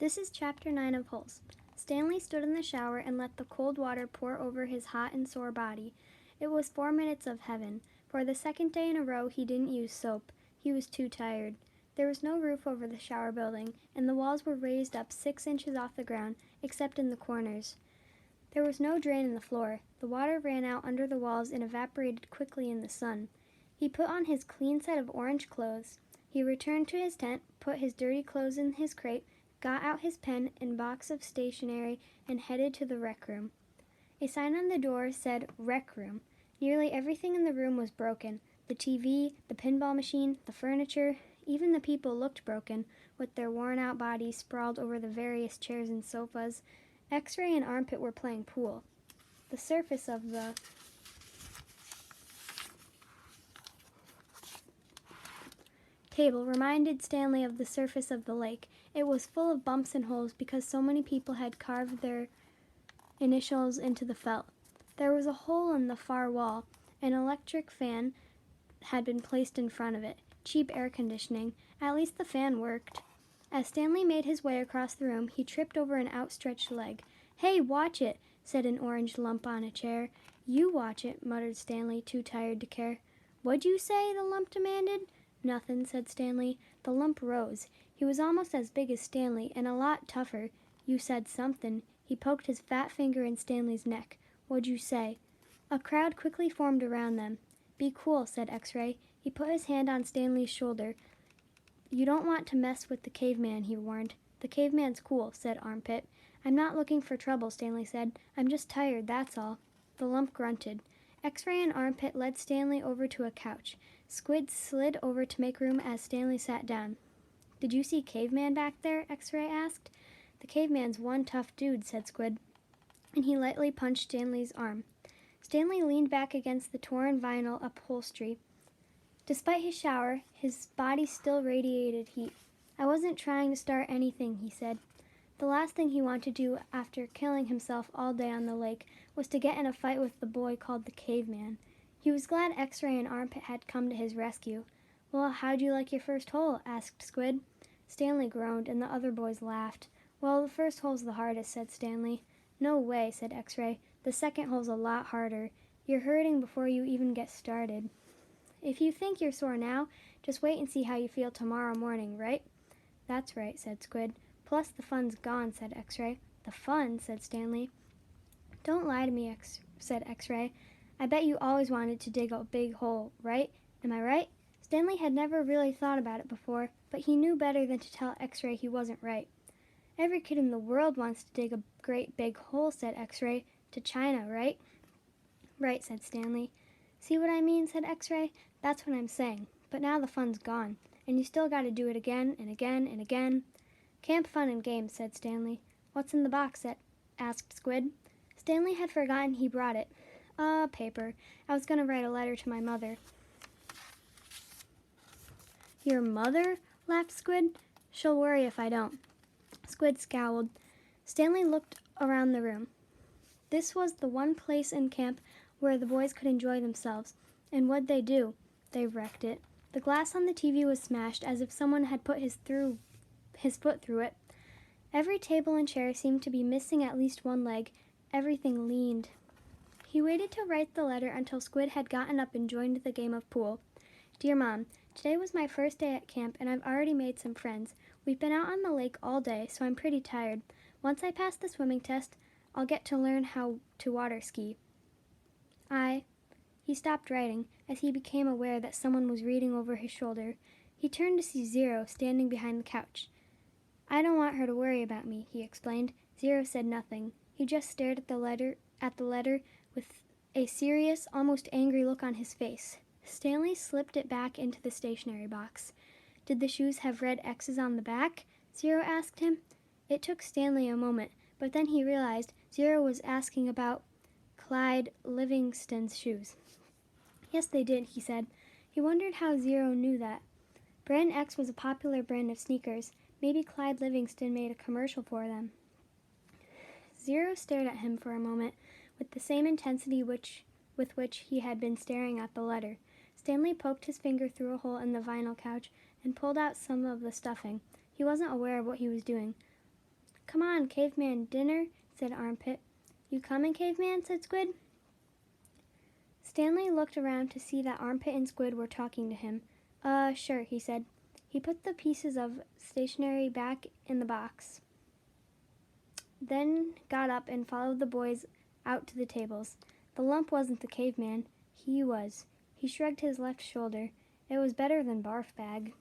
This is Chapter 9 of Holes. Stanley stood in the shower and let the cold water pour over his hot and sore body. It was 4 minutes of heaven. For the second day in a row, he didn't use soap. He was too tired. There was no roof over the shower building, and the walls were raised up 6 inches off the ground, except in the corners. There was no drain in the floor. The water ran out under the walls and evaporated quickly in the sun. He put on his clean set of orange clothes. He returned to his tent, put his dirty clothes in his crate, got out his pen and box of stationery, and headed to the rec room. A sign on the door said Rec Room. Nearly everything in the room was broken. The TV, the pinball machine, the furniture, even the people looked broken, with their worn-out bodies sprawled over the various chairs and sofas. X-Ray and Armpit were playing pool. The surface of the table reminded Stanley of the surface of the lake. It was full of bumps and holes because so many people had carved their initials into the felt. There was a hole in the far wall. An electric fan had been placed in front of it. Cheap air conditioning. At least the fan worked. As Stanley made his way across the room, he tripped over an outstretched leg. "Hey, watch it," said an orange lump on a chair. "You watch it," muttered Stanley, too tired to care. "What'd you say?" the lump demanded. "Nothing," said Stanley. The lump rose. He was almost as big as Stanley, and a lot tougher. "You said something." He poked his fat finger in Stanley's neck. "What'd you say?" A crowd quickly formed around them. "Be cool," said X-Ray. He put his hand on Stanley's shoulder. "You don't want to mess with the caveman," he warned. "The caveman's cool," said Armpit. "I'm not looking for trouble," Stanley said. "I'm just tired, that's all." The lump grunted. X-Ray and Armpit led Stanley over to a couch. Squid slid over to make room as Stanley sat down. "Did you see Caveman back there?" X-Ray asked. "The caveman's one tough dude," said Squid, and he lightly punched Stanley's arm. Stanley leaned back against the torn vinyl upholstery. Despite his shower, his body still radiated heat. "I wasn't trying to start anything," he said. The last thing he wanted to do after killing himself all day on the lake was to get in a fight with the boy called the Caveman. He was glad X-Ray and Armpit had come to his rescue. "Well, how'd you like your first hole?" asked Squid. Stanley groaned, and the other boys laughed. "Well, the first hole's the hardest," said Stanley. "No way," said X-Ray. "The second hole's a lot harder. You're hurting before you even get started. If you think you're sore now, just wait and see how you feel tomorrow morning, right?" "That's right," said Squid. "Plus the fun's gone," said X-Ray. "The fun?" said Stanley. "Don't lie to me," said X-Ray. "I bet you always wanted to dig a big hole, right? Am I right?" Stanley had never really thought about it before, but he knew better than to tell X-Ray he wasn't right. "Every kid in the world wants to dig a great big hole," said X-Ray. "To China, right?" "Right," said Stanley. "See what I mean?" said X-Ray. "That's what I'm saying. But now the fun's gone, and you still gotta do it again and again and again." "Camp fun and games," said Stanley. "What's in the box?" asked Squid. Stanley had forgotten he brought it. Paper. I was gonna write a letter to my mother." "Your mother?" laughed Squid. "She'll worry if I don't." Squid scowled. Stanley looked around the room. This was the one place in camp where the boys could enjoy themselves. And what'd they do? They wrecked it. The glass on the TV was smashed as if someone had put his foot through it. Every table and chair seemed to be missing at least one leg. Everything leaned. He waited to write the letter until Squid had gotten up and joined the game of pool. "Dear Mom, today was my first day at camp and I've already made some friends. We've been out on the lake all day, so I'm pretty tired. Once I pass the swimming test, I'll get to learn how to water ski. He stopped writing as he became aware that someone was reading over his shoulder. He turned to see Zero standing behind the couch. "I don't want her to worry about me," he explained. Zero said nothing. He just stared at the letter with a serious, almost angry look on his face. Stanley slipped it back into the stationery box. "Did the shoes have red X's on the back?" Zero asked him. It took Stanley a moment, but then he realized Zero was asking about Clyde Livingston's shoes. "Yes, they did," he said. He wondered how Zero knew that. Brand X was a popular brand of sneakers. Maybe Clyde Livingston made a commercial for them. Zero stared at him for a moment with the same intensity with which he had been staring at the letter. Stanley poked his finger through a hole in the vinyl couch and pulled out some of the stuffing. He wasn't aware of what he was doing. Come on, Caveman, dinner, said Armpit. You coming, Caveman, said Squid. Stanley looked around to see that Armpit and Squid were talking to him. Sure, he said. He put the pieces of stationery back in the box, then got up and followed the boys out to the tables. The lump wasn't the caveman. He was. He shrugged his left shoulder. It was better than Barf Bag.